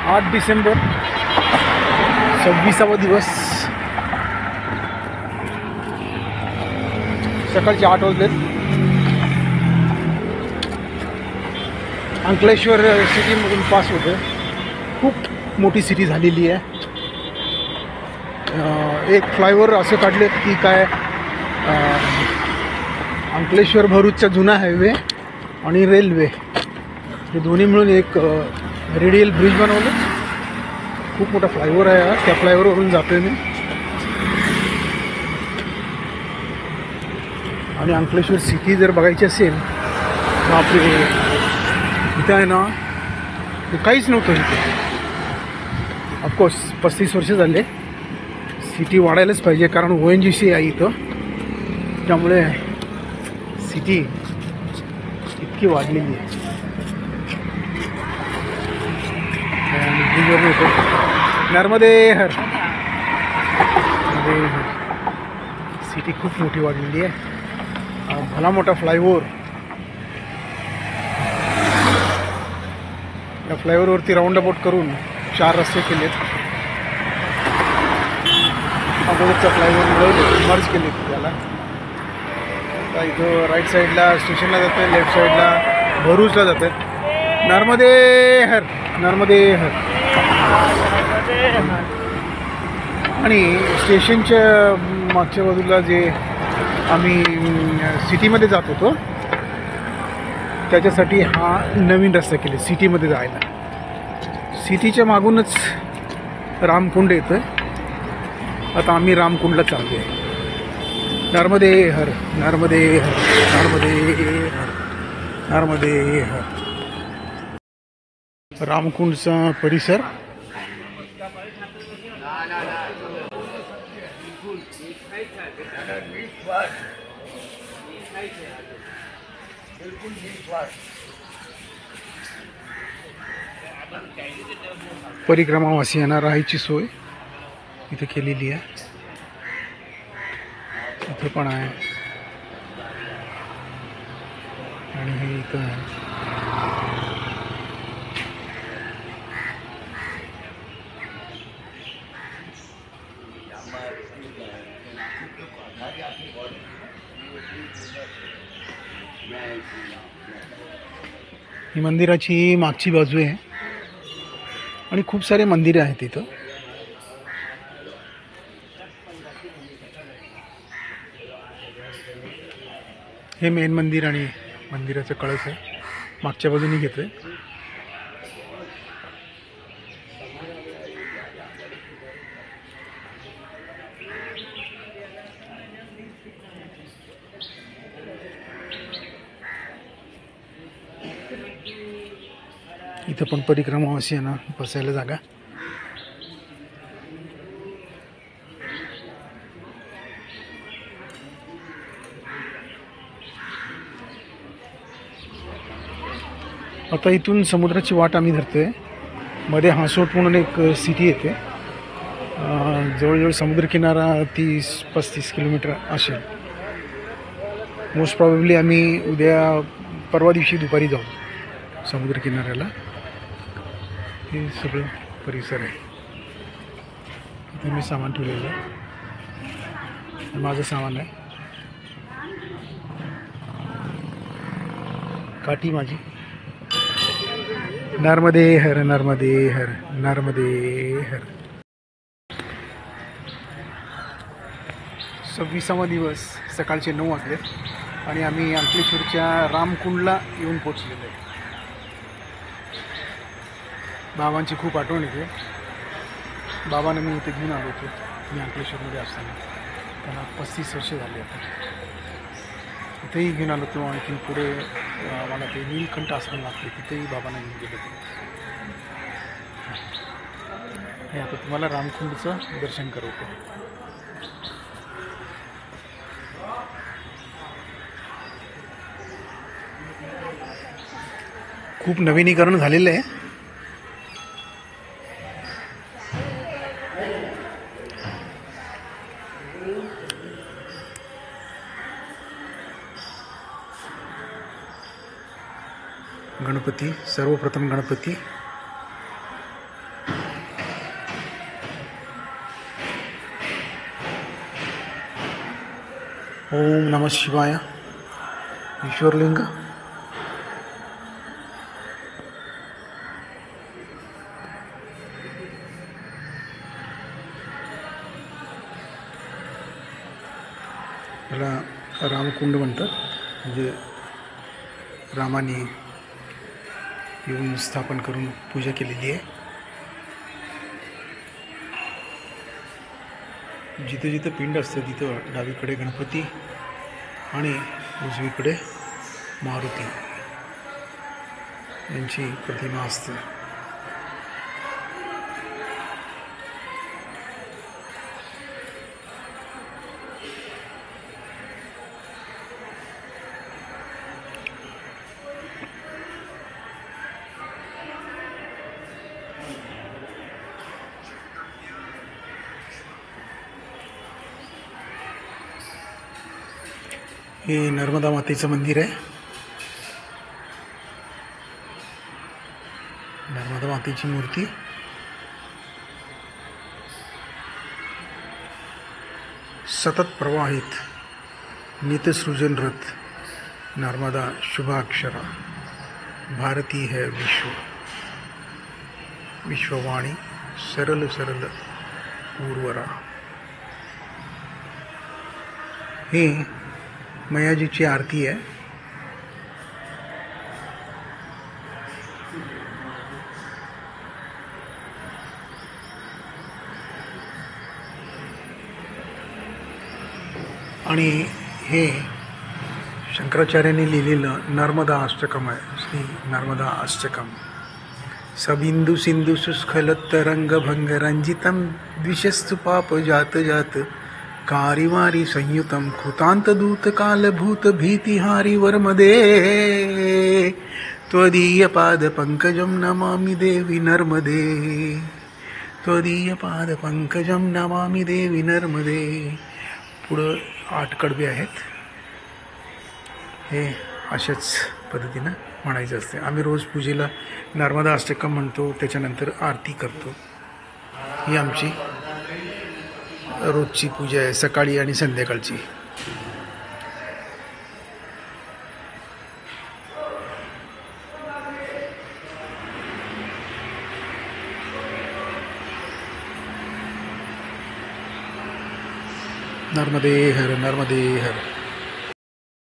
8 डिसेंबर 26वा दिवस, सकाळचे 8 वाजलेत. अंकलेश्वर सिटीमधून पास होतं. खूप मोठी सिटी झालेली आहे. एक फ्लायओव्हर असं काढलेत की काय, अंकलेश्वर भरूचचा जुना हायवे आणि रेल्वे हे दोन्ही मिळून एक रेडियल ब्रिज बनवलं. खूप मोठा फ्लायओव्हर आहे. त्या फ्लायओव्हरवरून जातोय मी. आणि अंकलेश्वर सिटी जर बघायची असेल तर आपले इथं आहे ना, काहीच नव्हतं इथे. ऑफकोर्स 35 वर्ष झाले. सिटी वाढायलाच पाहिजे, कारण ONGC आहे इथं, त्यामुळे सिटी इतकी वाढलेली आहे. नर्मदे हर. सिटी खूप मोठी वाढलेली आहे. भला मोठा फ्लायओव्हर. या फ्लायओव्हरवरती राऊंड अबाउट करून 4 रस्ते केलेत. अगोदरचा फ्लायओव्हर मिळवले, मर्ज केले त्याला. आता इथं राईट साईडला स्टेशनला जातं आहे, लेफ्ट साईडला भरूचला जातं आहे. नर्मदे हर, नर्मदे हर. आणि स्टेशनच्या मागच्या बाजूला जे आम्ही सिटीमध्ये जात होतो त्याच्यासाठी हा नवीन रस्ता केले सिटीमध्ये जायला. सिटीच्या मागूनच रामकुंड येतं. आता आम्ही रामकुंडला चाललो आहे. नर्मदे हर, नर्मदे हर, नर्मदे हर, नर्मदे हर. रामकुंडचा परिसर. परिक्रमावासियांना राहायची सोय इथे केलेली आहे. इथे पण आहे आणि हे इथं आहे. ही मंदिराची मागची बाजू आहे आणि खूप सारे मंदिरे आहेत इथं. हे मेन मंदिर आणि मंदिराचं कळस आहे. मागच्या बाजूने घेतोय. इथं पण परिक्रमावासियांना बसायला जागा. आता इथून समुद्राची वाट आम्ही धरतोय. मध्ये हासोट म्हणून एक सिटी येते. जवळजवळ समुद्रकिनारा 30-35 किलोमीटर असेल. मोस्ट प्रॉबेबली आम्ही उद्या परवा दिवशी दुपारी जाऊ समुद्रकिनाऱ्याला. हे सगळं परिसर आहे. इथे मी सामान ठेवलेलं आहे. माझं सामान आहे. काठी माझी. नर्मदे हर, नर्मदे हर, नर्मदे हर. 26वा दिवस, सकाळचे 9 वाजले आणि आम्ही अंकलेश्वरच्या रामकुंडला येऊन पोचलेलो आहे. बाबांची खूप आठवण येते. बाबांना मी इथे घेऊन आलो होतो मी अंकलेश्वरमध्ये असताना. त्यांना 35 वर्ष झाले आता. इथेही घेऊन आलो होतो. आणखी पुढे मला ते नीलकंठ आश्रम लागते, तिथेही बाबांना घेऊन गेलो होतो. हे आता तुम्हाला रामकुंडचं दर्शन करवतो. खूप नवीनीकरण झालेलं आहे. गणपती, सर्वप्रथम गणपती. ओम नमः शिवाय. ईश्वरलिंग. याला रामकुंड म्हणतात. म्हणजे रामाने येऊन स्थापन करून पूजा केलेली आहे. जिथे जिथे पिंड असतं तिथं डावीकडे गणपती आणि उजवीकडे मारुती यांची प्रतिमा असते. हे नर्मदा मातेचं मंदिर आहे. नर्मदा मातेची मूर्ती. सतत प्रवाहित नितसृजनरत नर्मदा शुभाक्षरा भारती है विश्ववाणी सरल सरल उर्वरा. हे मैयाजीची आरती आहे. आणि हे शंकराचार्यांनी लिहिलेलं नर्मदा अष्टकम आहे. श्री नर्मदा अष्टकम. सबिंदू सिंधू सुस्खलत तरंग भंग रंजितम द्विशस्तु पाप जात जात कारिवारी संयुतम कृतांत दूत कालभूत भीतिहारी वर्मदे त्वदीय पाद पंकजम नमामि देवी नर्मदे. त्वदीय पाद पंकजम नमामि देवी नर्मदे. पुढं 8 कडवे आहेत. हे अशाच पद्धतीनं म्हणायचं असते. आम्ही रोज पूजेला नर्मदा अष्टकम म्हणतो, त्याच्यानंतर आरती करतो. ही आमची रोजची पूजा आहे, सकाळी आणि संध्याकाळची. नर्मदे हर नर्मदे हर.